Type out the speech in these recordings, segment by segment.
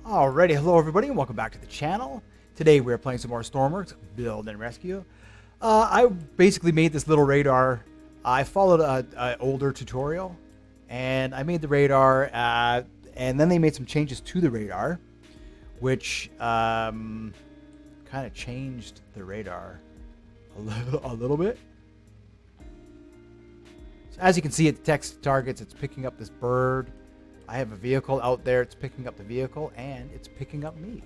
Alrighty, hello everybody and welcome back to the channel. Today we're playing some more Stormworks, Build and Rescue. I basically made this little radar. I followed an older tutorial and I made the radar and then they made some changes to the radar which kind of changed the radar a little bit. So as you can see, it detects targets. It's picking up this bird. I have a vehicle out there. It's picking up the vehicle and it's picking up me.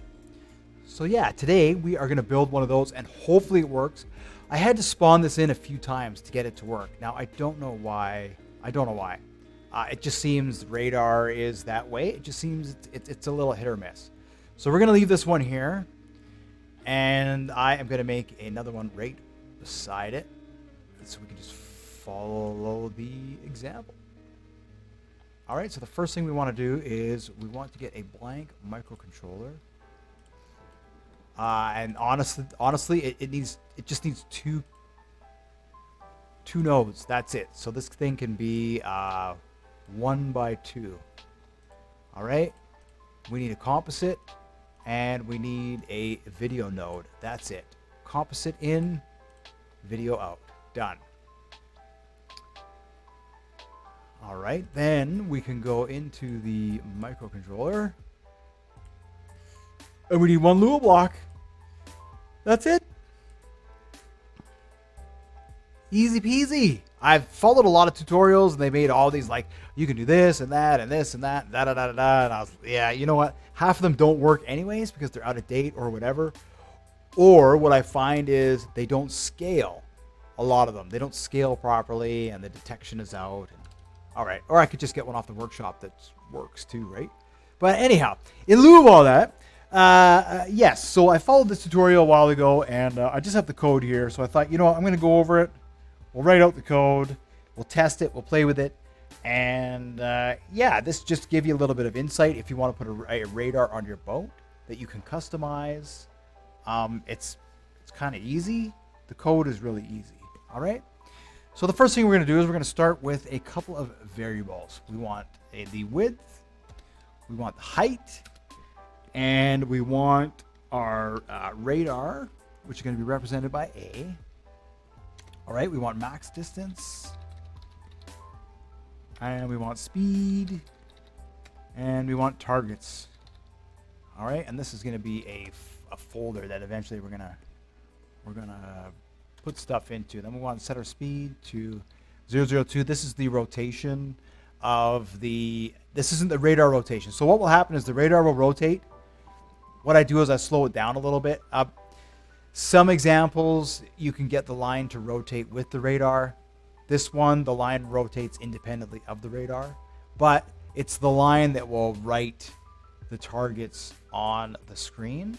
So yeah, today we are going to build one of those and hopefully it works. I had to spawn this in a few times to get it to work. Now I don't know why. It just seems radar is that way. It just seems it's a little hit or miss. So we're going to leave this one here and I am going to make another one right beside it so we can just follow the example. All right, so the first thing we want to do is we want to get a blank microcontroller. And honestly, it just needs two nodes. That's it. So this thing can be 1 by 2. All right, we need a composite and we need a video node. That's it. Composite in, video out. Done. All right, then we can go into the microcontroller and we need one Lua block. That's it. Easy peasy. I've followed a lot of tutorials and they made all these like, you can do this and that and this and that, da da da da da. And I was, yeah, you know what? Half of them don't work anyways because they're out of date or whatever. Or what I find is they don't scale. A lot of them. They don't scale properly and the detection is out. All right, or I could just get one off the workshop that works too, right? But anyhow, in lieu of all that, yes, so I followed this tutorial a while ago, and I just have the code here. So I thought, you know what, I'm going to go over it. We'll write out the code. We'll test it. We'll play with it. And yeah, this just give you a little bit of insight if you want to put a radar on your boat that you can customize. It's kind of easy. The code is really easy. All right. So the first thing we're going to do is we're going to start with a couple of variables. We want the width, we want the height, and we want our radar, which is going to be represented by A. All right, we want max distance, and we want speed, and we want targets. All right, and this is going to be a folder that eventually we're gonna put stuff into. Then we want to set our speed to 002. This is the rotation of this isn't the radar rotation. So what will happen is the radar will rotate. What I do is I slow it down a little bit. Some examples, you can get the line to rotate with the radar. This one, the line rotates independently of the radar, but it's the line that will write the targets on the screen.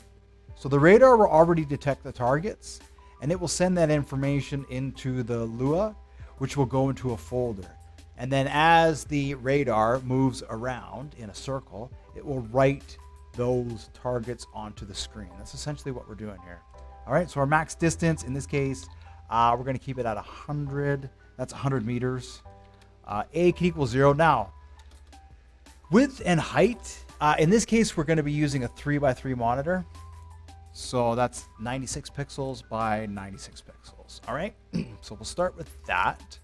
So the radar will already detect the targets, and it will send that information into the Lua, which will go into a folder. And then as the radar moves around in a circle, it will write those targets onto the screen. That's essentially what we're doing here. All right, so our max distance, in this case, we're going to keep it at 100. That's 100 meters. A can equal 0. Now, width and height, in this case, we're going to be using a 3x3 monitor. So that's 96 pixels by 96 pixels. All right. So we'll start with that.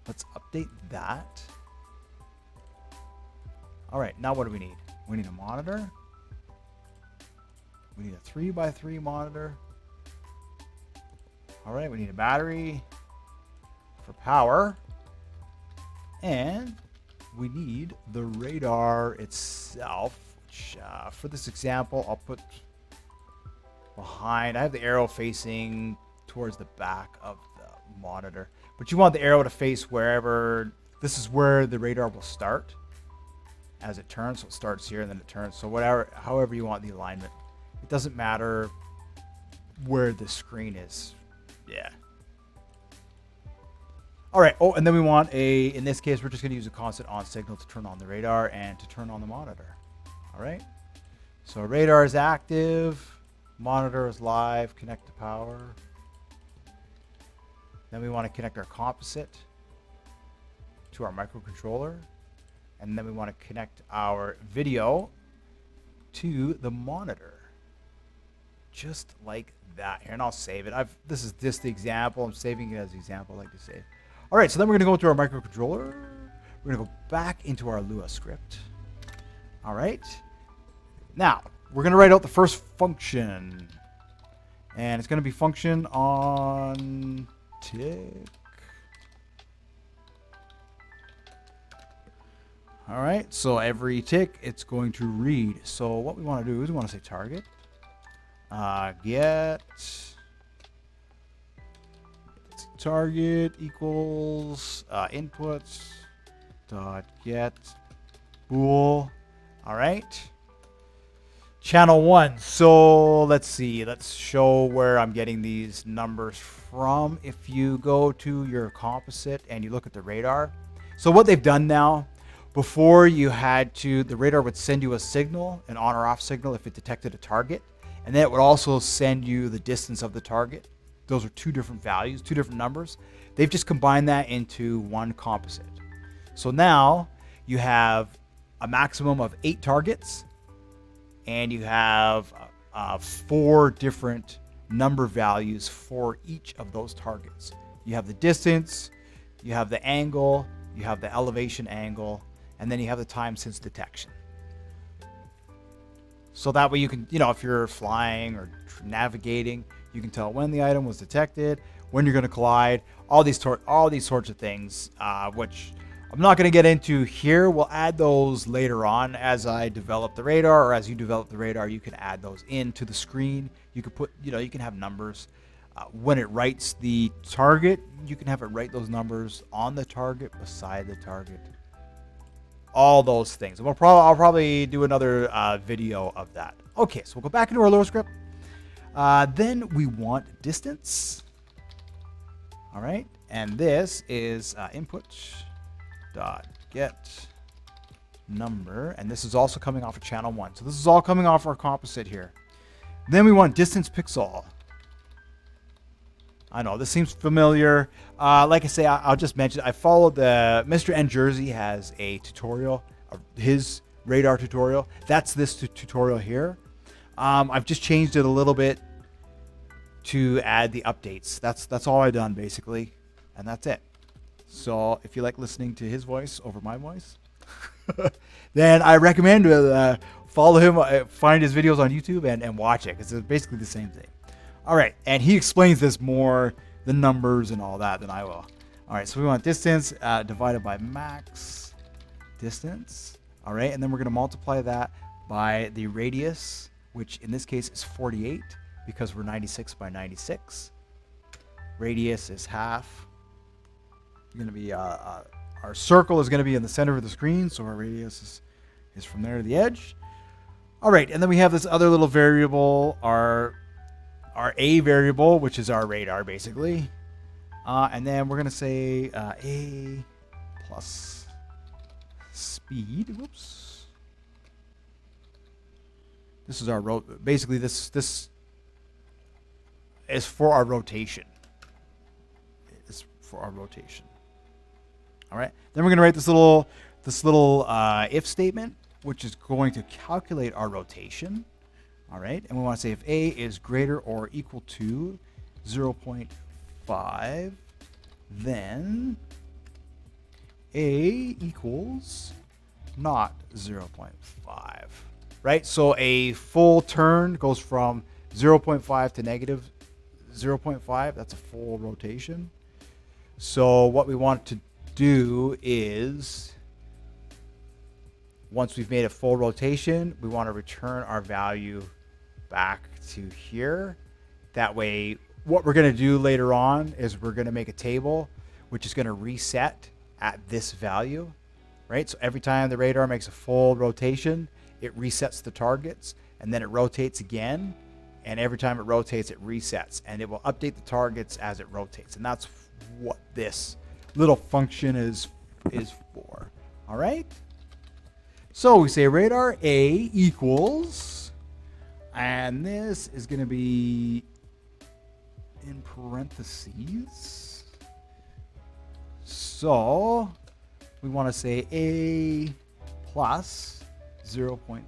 Let's update that. All right. Now what do we need? We need a monitor. We need a 3x3 monitor. All right. We need a battery for power. And we need the radar itself, which for this example, I'll put behind. I have the arrow facing towards the back of the monitor, but you want the arrow to face wherever. This is where the radar will start as it turns. So it starts here and then it turns. So however you want the alignment, it doesn't matter where the screen is. Yeah. All right. Oh, and then we want in this case, we're just going to use a constant on signal to turn on the radar and to turn on the monitor. All right. So radar is active. Monitor is live, connect to power. Then we want to connect our composite to our microcontroller. And then we want to connect our video to the monitor. Just like that. Here, and I'll save it. This is just the example. I'm saving it as the example I like to save. All right, so then we're going to go into our microcontroller. We're going to go back into our Lua script. All right. Now, we're going to write out the first function. And it's going to be function on tick. All right, so every tick, it's going to read. So what we want to do is we want to say target. Get target equals inputs dot get bool. All right. Channel 1. So let's see. Let's show where I'm getting these numbers from. If you go to your composite and you look at the radar. So what they've done now, before you had to, the radar would send you a signal, an on or off signal if it detected a target. And then it would also send you the distance of the target. Those are two different values, two different numbers. They've just combined that into one composite. So now you have a maximum of 8 targets, and you have 4 different number values for each of those targets. You have the distance, you have the angle, you have the elevation angle, and then you have the time since detection. So that way you can, if you're flying or navigating, you can tell when the item was detected, when you're going to collide, all these sorts of things, which I'm not going to get into here. We'll add those later on as I develop the radar, or as you develop the radar, you can add those into the screen. You can put, you can have numbers. When it writes the target, you can have it write those numbers on the target, beside the target. All those things. And I'll probably do another video of that. Okay, so we'll go back into our Lua script. Then we want distance. All right, and this is input dot get number, and this is also coming off of channel 1. So this is all coming off our composite here. Then we want distance pixel. I know this seems familiar. Like I say, I'll just mention, I followed Mr. N Jersey has a tutorial, his radar tutorial. That's this tutorial here. I've just changed it a little bit to add the updates. That's all I've done basically, and that's it. So if you like listening to his voice over my voice, then I recommend follow him, find his videos on YouTube and watch it, because it's basically the same thing. All right, and he explains this more, the numbers and all that, than I will. All right, so we want distance divided by max distance. All right, and then we're going to multiply that by the radius, which in this case is 48, because we're 96 by 96. Radius is half. Going to be our circle is going to be in the center of the screen, so our radius is from there to the edge. All right, and then we have this other little variable, our A variable, which is our radar, basically. And then we're going to say A plus speed. Whoops. This is our basically this is for our rotation. It's for our rotation. All right. Then we're going to write this little if statement, which is going to calculate our rotation. All right, and we want to say if A is greater or equal to 0.5, then A equals not 0.5, right? So a full turn goes from 0.5 to negative 0.5. That's a full rotation. So what we want to do is, once we've made a full rotation, we want to return our value back to here. That way, what we're going to do later on is we're going to make a table which is going to reset at this value, right? So every time the radar makes a full rotation, it resets the targets, and then it rotates again, and every time it rotates, it resets, and it will update the targets as it rotates. And that's what this little function is for. All right? So we say radar A equals, and this is going to be in parentheses. So we want to say A plus 0.5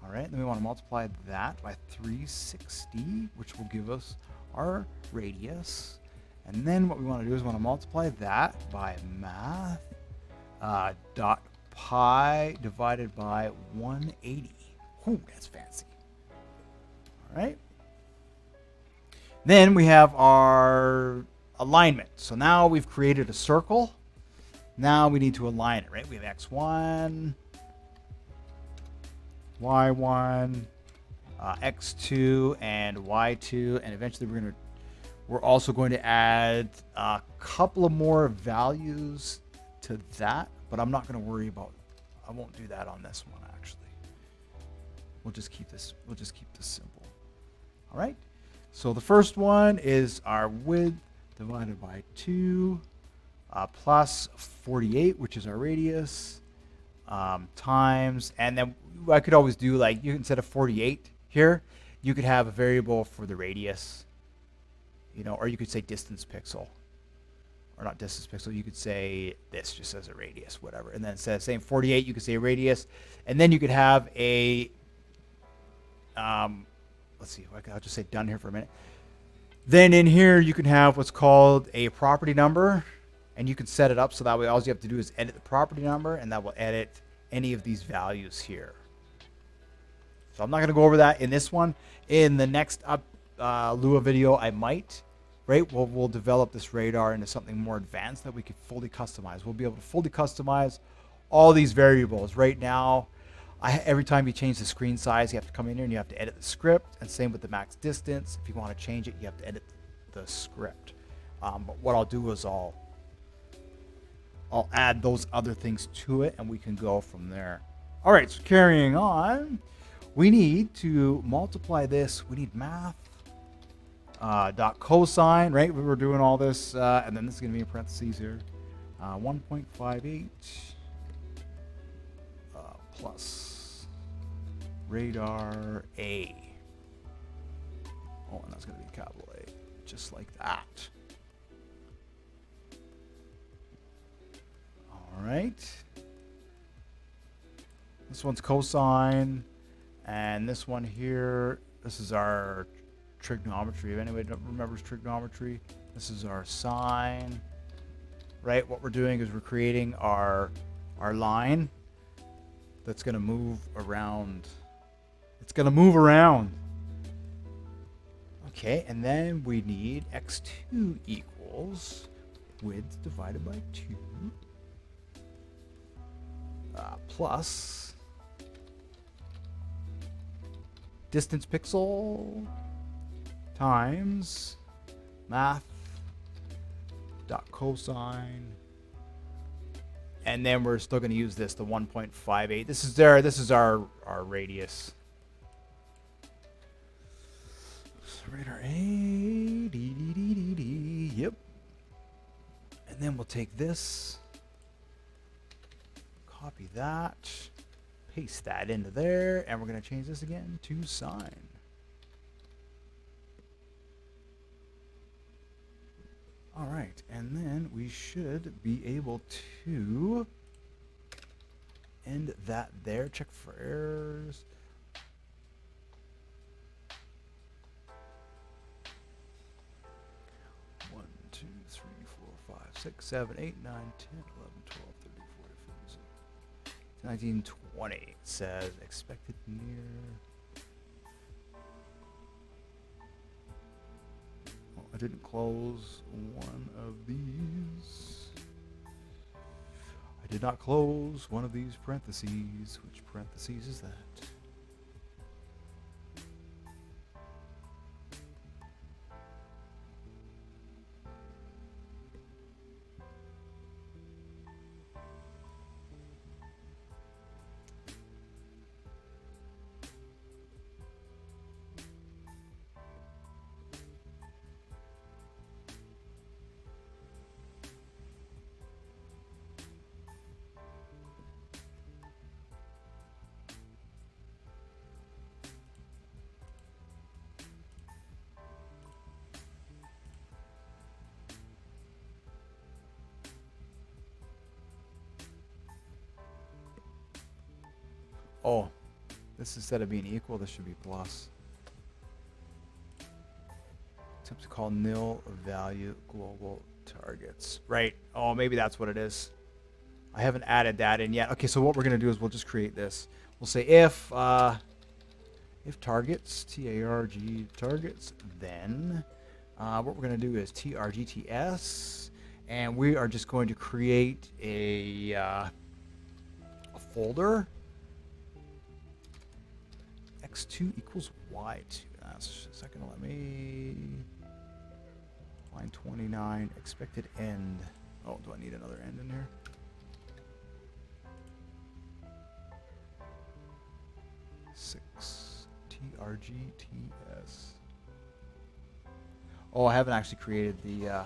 All right, then we want to multiply that by 360, which will give us our radius. And then what we want to do is we want to multiply that by math dot pi divided by 180. Ooh, that's fancy. All right. Then we have our alignment. So now we've created a circle. Now we need to align it, right? We have x1, y1, x2, and y2, and eventually we're also going to add a couple of more values to that, but I'm not going to worry about. I won't do that on this one actually. We'll just keep this simple. All right. So the first one is our width divided by 2 plus 48, which is our radius, times, and then I could always do like, you instead of 48 here, you could have a variable for the radius, you know, or you could say distance pixel, or not distance pixel, you could say this just as a radius, whatever. And then instead of saying 48, you could say radius, and then you could have a, let's see, I'll just say done here for a minute. Then in here, you can have what's called a property number, and you can set it up so that way all you have to do is edit the property number, and that will edit any of these values here. So I'm not going to go over that in this one. In the next Lua video, I might, right? We'll develop this radar into something more advanced that we can fully customize. We'll be able to fully customize all these variables. Right now, every time you change the screen size, you have to come in here and you have to edit the script, and same with the max distance. If you want to change it, you have to edit the script. But what I'll do is I'll add those other things to it, and we can go from there. All right, so carrying on, we need to multiply this. We need math dot cosine, right? We were doing all this, and then this is going to be in parentheses here. 1.58 plus radar A. Oh, and that's going to be capital A, just like that. All right. This one's cosine, and this one here, this is our trigonometry. If anybody remembers trigonometry, this is our sine, right? What we're doing is we're creating our line that's going to move around. It's going to move around. Okay, and then we need x2 equals width divided by 2 plus distance pixel times math dot cosine, and then we're still going to use this, the 1.58. This is our radius. So radar A, D, yep. And then we'll take this, copy that, paste that into there, and we're going to change this again to sine. All right, and then we should be able to end that there. Check for errors. One, two, three, 4, 5, 6, 7, 8, 9, 10, 11, 12, 13, 14, 15, 16, 19, 20. It says expected near. Well, I didn't close one of these. I did not close one of these parentheses. Which parentheses is that? Oh, This, instead of being equal, this should be plus. Attempt to call nil value global targets. Right. Oh, maybe that's what it is. I haven't added that in yet. Okay, so what we're going to do is we'll just create this. We'll say if targets, T-A-R-G targets, then what we're going to do is TRGTS, and we are just going to create a folder. X2 equals Y2. That's a second. Let me line 29 expected end. Oh, do I need another end in here? TRGTS. Oh, I haven't actually created the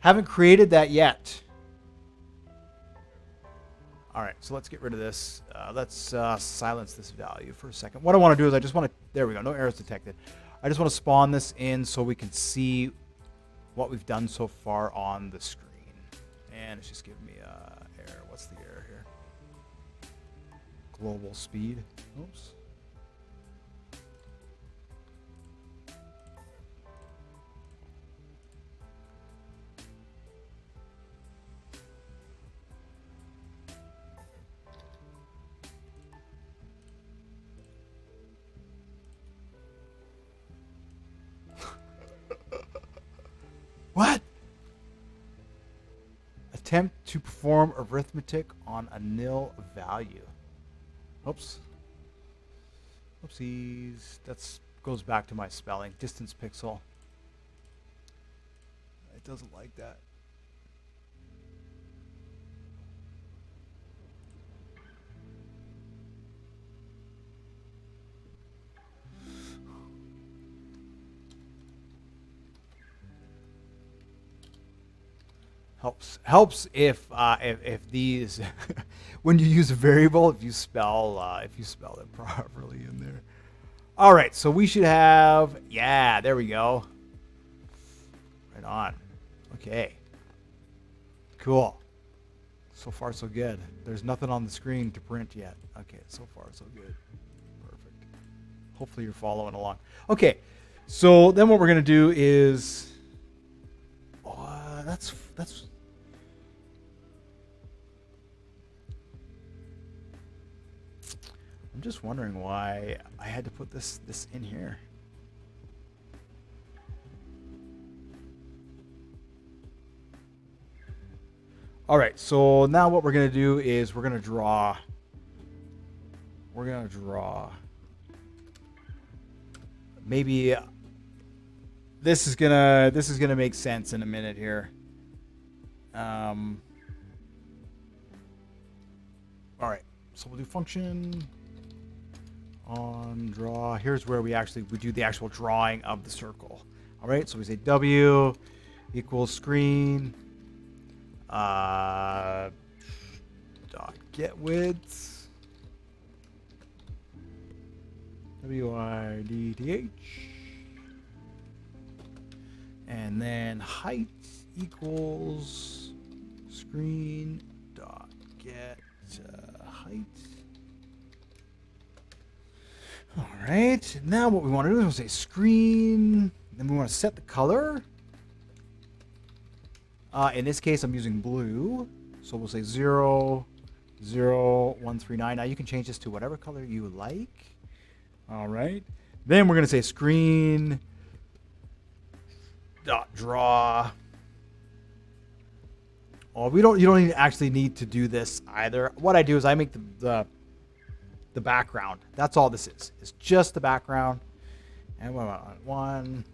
haven't created that yet. All right, so let's get rid of this. Let's silence this value for a second. What I want to do is I just want to, there we go, no errors detected. I just want to spawn this in so we can see what we've done so far on the screen. And it's just giving me error. What's the error here? Global speed. Oops. What? Attempt to perform arithmetic on a nil value. Oops. Oopsies. That goes back to my spelling. Distance pixel. It doesn't like that. Helps if these when you use a variable, if you spell it properly in there. All right, so we should have, yeah, there we go. Right on. Okay. Cool. So far so good. There's nothing on the screen to print yet. Okay, so far so good. Perfect. Hopefully you're following along. Okay. So then what we're going to do is that's I'm just wondering why I had to put this in here. All right, so now what we're going to do is we're going to draw maybe this is going to make sense in a minute here. All right, so we'll do function on draw. Here's where we do the actual drawing of the circle. All right, so we say W equals screen dot get width width, and then height equals screen dot get height. All right, now what we want to do is we'll say screen, then we want to set the color. In this case, I'm using blue, so we'll say 00139. Now you can change this to whatever color you like. All right, then we're going to say screen dot draw. Oh, you don't actually need to do this either. What I do is I make the background. That's all this is. It's just the background. And one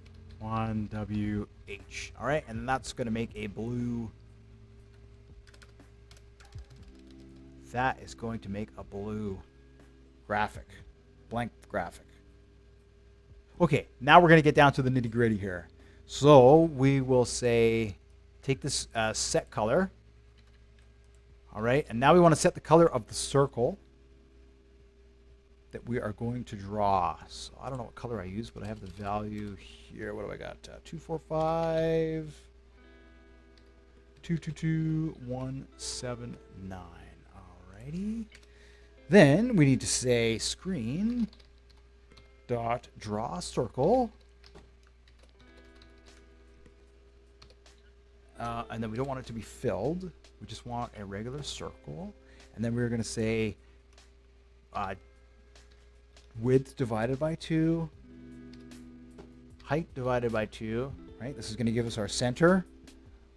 WH. All right, and that's going to make a blue. That is going to make a blue graphic, blank graphic. Okay, now we're going to get down to the nitty gritty here. So we will say, take this set color. All right, and now we want to set the color of the circle that we are going to draw. So I don't know what color I use, but I have the value here. What do I got? 245 222 179. All Alrighty. Then we need to say screen dot draw circle. And then we don't want it to be filled. We just want a regular circle. And then we're going to say width divided by 2, height divided by 2. Right? This is going to give us our center.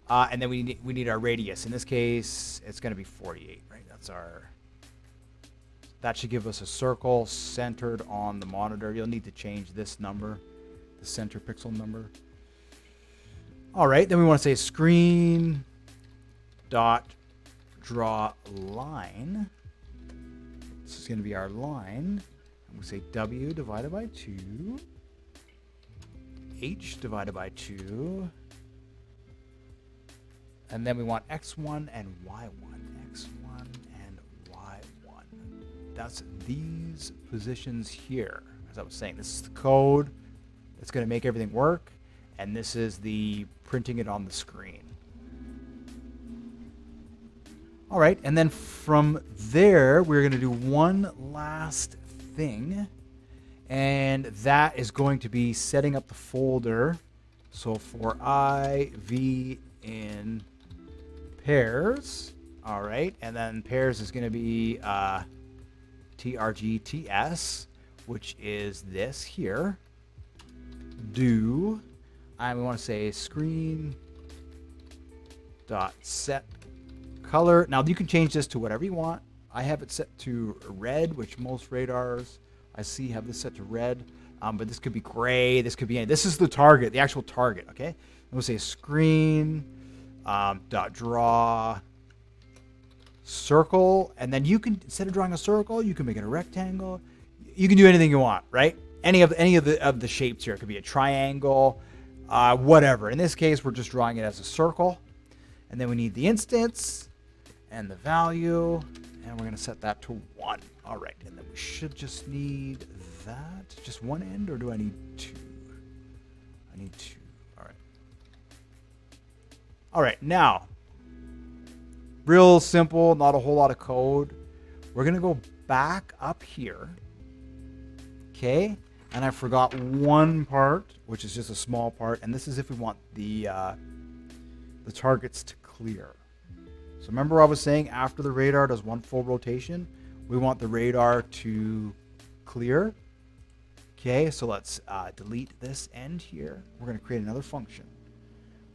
And then we need our radius. In this case, it's going to be 48. Right? That should give us a circle centered on the monitor. You'll need to change this number, the center pixel number. All right, then we want to say screen dot draw line. This is going to be our line. And we say W divided by 2, H divided by 2, and then we want X1 and Y1. X1 and Y1. That's these positions here. As I was saying, this is the code that's going to make everything work. And this is the printing it on the screen. All right, and then from there, we're going to do one last thing. And that is going to be setting up the folder. So for IV in pairs. All right, and then pairs is going to be TRGTS, which is this here. Do. And we want to say screen dot set color. Now you can change this to whatever you want. I have it set to red, which most radars I see have this set to red. But this could be gray. This could be any. This is the target, the actual target. Okay. And we'll say screen dot draw circle, and then you can, instead of drawing a circle, you can make it a rectangle. You can do anything you want, right? Any of the shapes here. It could be a triangle. Whatever. In this case, we're just drawing it as a circle. And then we need the instance and the value. And we're going to set that to 1. All right. And then we should just need that. Just one end, or do I need 2? I need 2. All right. All right. Now, real simple, not a whole lot of code. We're going to go back up here. Okay. And I forgot one part, which is just a small part. And this is if we want the targets to clear. So remember I was saying after the radar does one full rotation, we want the radar to clear. Okay, so let's delete this end here. We're going to create another function.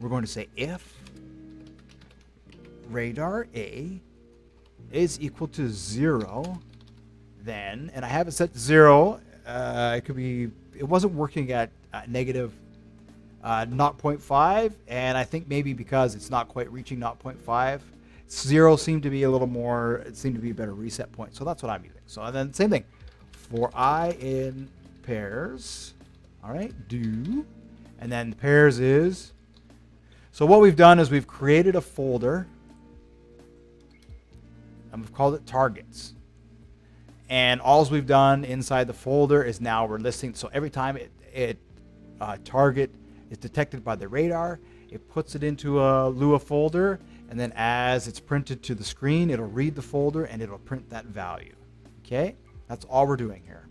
We're going to say if radar A is equal to 0, then, and I have it set to 0. It could be, it wasn't working at negative 0.5, and I think maybe because it's not quite reaching 0.5, 0 seemed to be a little more, it seemed to be a better reset point. So that's what I'm using. So and then same thing for I in pairs. All right, do, and then the pairs is, so what we've done is we've created a folder and we've called it targets. And all we've done inside the folder is now we're listing. So every time target is detected by the radar, it puts it into a Lua folder. And then as it's printed to the screen, it'll read the folder and it'll print that value. Okay, that's all we're doing here.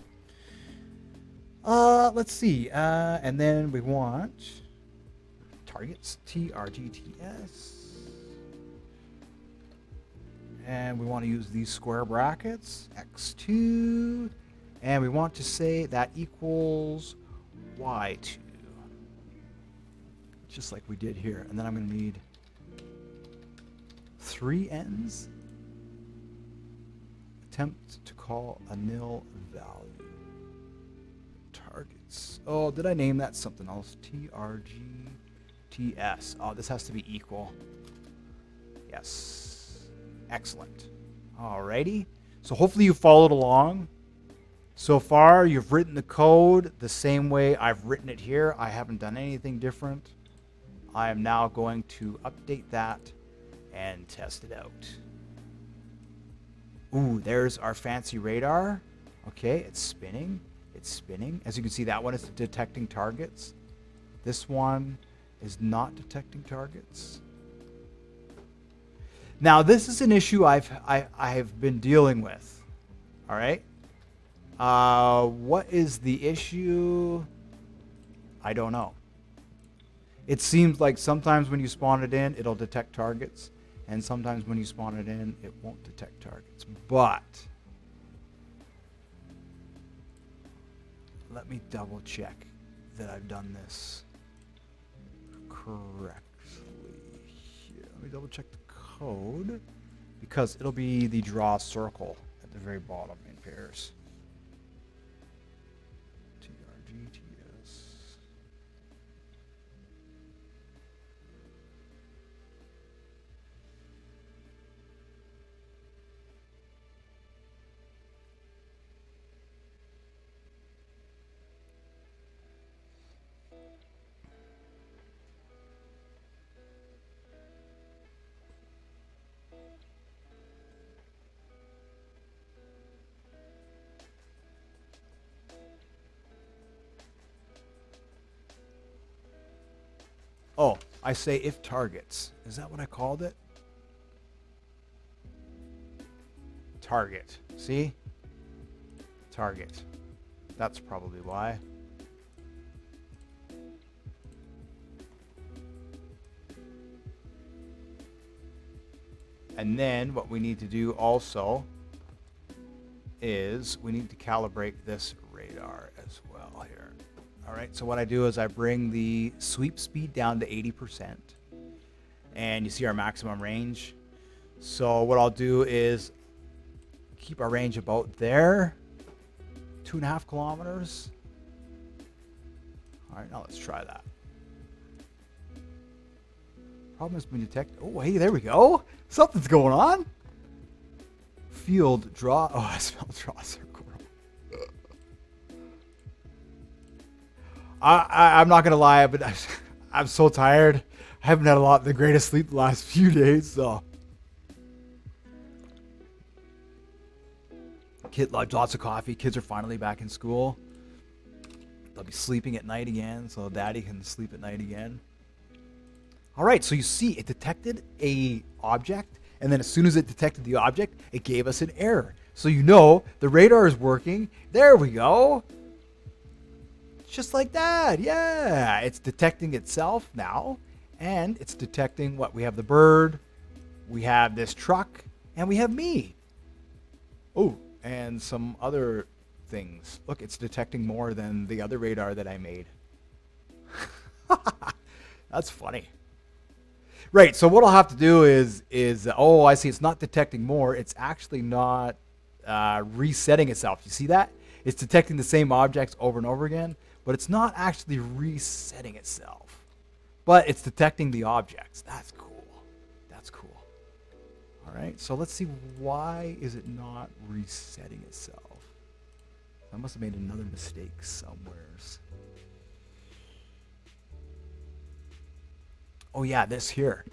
Let's see. And then we want targets, TRGTS. And we want to use these square brackets, x2, and we want to say that equals y2, just like we did here. And then I'm going to need 3 ends. Attempt to call a nil value. Targets. Oh, did I name that something else? TRGTS. Oh, this has to be equal. Yes. Excellent. Alrighty. So hopefully you followed along. So far, you've written the code the same way I've written it here. I haven't done anything different. I am now going to update that and test it out. Ooh, there's our fancy radar. Okay, it's spinning. It's spinning. As you can see, that one is detecting targets. This one is not detecting targets. Now, this is an issue I've been dealing with. All right. What is the issue? I don't know. It seems like sometimes when you spawn it in, it'll detect targets, and sometimes when you spawn it in, it won't detect targets. But let me double check that I've done this correctly here. Let me double check the code, because it'll be the draw circle at the very bottom in pairs. TRGTS. Oh, I say if targets. Is that what I called it? Target. See? Target. That's probably why. And then what we need to do also is we need to calibrate this radar as well here. All right, so what I do is I bring the sweep speed down to 80%. And you see our maximum range. So what I'll do is keep our range about there. 2.5 kilometers. All right, now let's try that. Problem has been detected. Oh, hey, there we go. Something's going on. Field draw. Oh, I spelled draw circle. I'm not gonna lie, but I'm so tired. I haven't had the greatest sleep the last few days, so. Lots of coffee. Kids are finally back in school. They'll be sleeping at night again, so daddy can sleep at night again. All right, so you see it detected a object, and then as soon as it detected the object, it gave us an error. So you know the radar is working. There we go. Just like that. Yeah, it's detecting itself now, and it's detecting what? We have the bird, we have this truck, and we have me. Oh, and some other things. Look, it's detecting more than the other radar that I made. That's funny. Right, so what I'll have to do is oh, I see, it's not detecting more. It's actually not resetting itself. You see that? It's detecting the same objects over and over again, but it's not actually resetting itself. But it's detecting the objects. That's cool. That's cool. All right, so let's see, why is it not resetting itself? I must have made another mistake somewheres. Oh yeah, this here.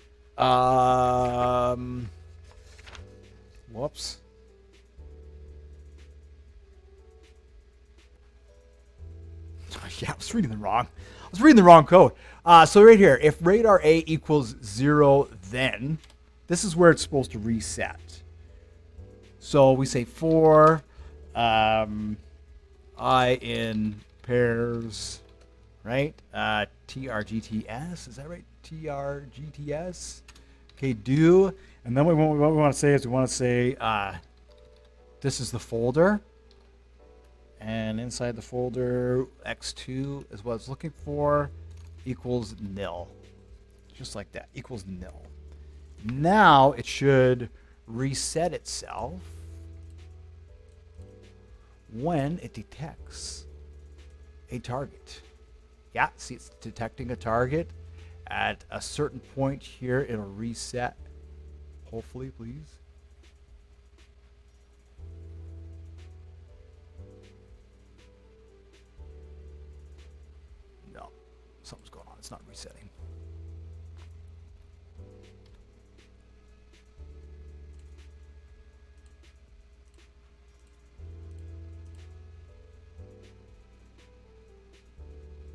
Whoops. Yeah, I was reading the wrong code. So right here, if radar A equals 0, then this is where it's supposed to reset. So we say for I in pairs, right? TRGTS, is that right? TRGTS. Okay, do. And then what we want to say is we want to say this is the folder. And inside the folder, x2 is what it's looking for, equals nil. Just like that, equals nil. Now it should reset itself when it detects a target. Yeah, see, it's detecting a target. At a certain point here, it'll reset. Hopefully, please. No, something's going on. It's not resetting.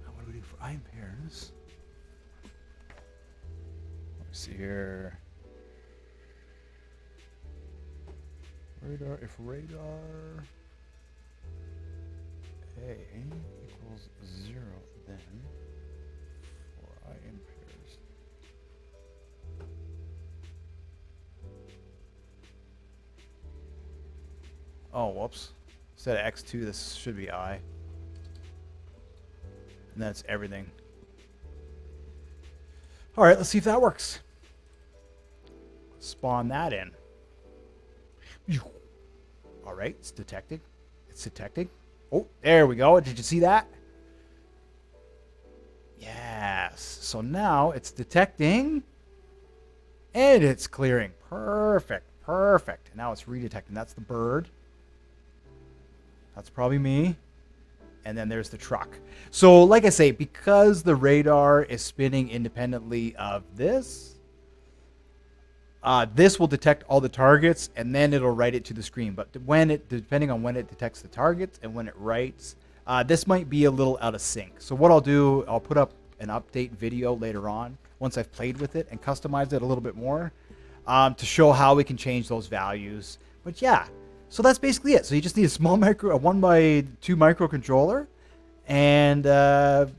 What do we do for I pairs? Let me see here. Radar, if radar A equals 0, then for I in pairs. Oh, whoops. Instead of x2, this should be I. And that's everything. All right, let's see if that works. Spawn that in. All right, it's detecting. It's detecting. Oh, there we go. Did you see that? Yes. So now it's detecting and it's clearing. Perfect. Perfect. And now it's redetecting. That's the bird. That's probably me. And then there's the truck. So like I say, because the radar is spinning independently of this, this will detect all the targets and then it'll write it to the screen. But depending on when it detects the targets and when it writes, this might be a little out of sync. So what I'll do, I'll put up an update video later on once I've played with it and customized it a little bit more to show how we can change those values. But yeah, so that's basically it. So you just need a 1x2 microcontroller and a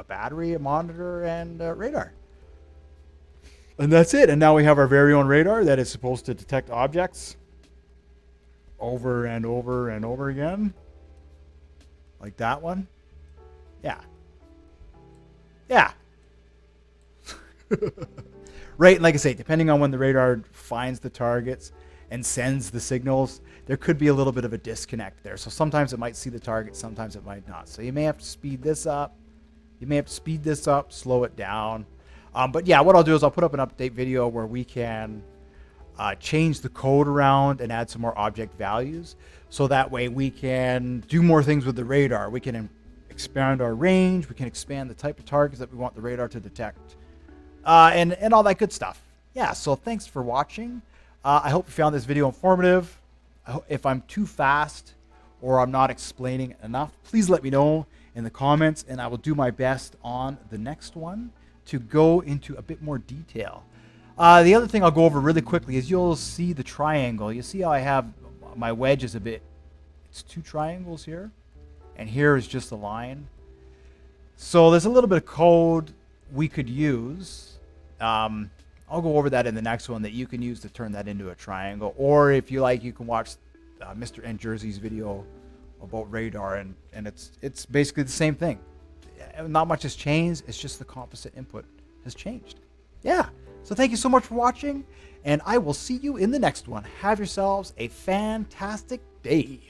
battery, a monitor, and radar. And that's it. And now we have our very own radar that is supposed to detect objects over and over and over again. Like that one. Yeah. Yeah. Right. Like I say, depending on when the radar finds the targets and sends the signals, there could be a little bit of a disconnect there. So sometimes it might see the target, sometimes it might not. So you may have to speed this up. You may have to speed this up, slow it down. But yeah, what I'll do is I'll put up an update video where we can change the code around and add some more object values. So that way we can do more things with the radar. We can expand our range. We can expand the type of targets that we want the radar to detect. And all that good stuff. Yeah, so thanks for watching. I hope you found this video informative. If I'm too fast or I'm not explaining enough, please let me know in the comments and I will do my best on the next one to go into a bit more detail. The other thing I'll go over really quickly is you'll see the triangle. You see how I have my wedge is it's two triangles here, and here is just a line. So there's a little bit of code we could use. I'll go over that in the next one that you can use to turn that into a triangle. Or if you like, you can watch Mr. N Jersey's video about radar, and it's basically the same thing. Not much has changed. It's just the composite input has changed. Yeah. So thank you so much for watching, and I will see you in the next one. Have yourselves a fantastic day.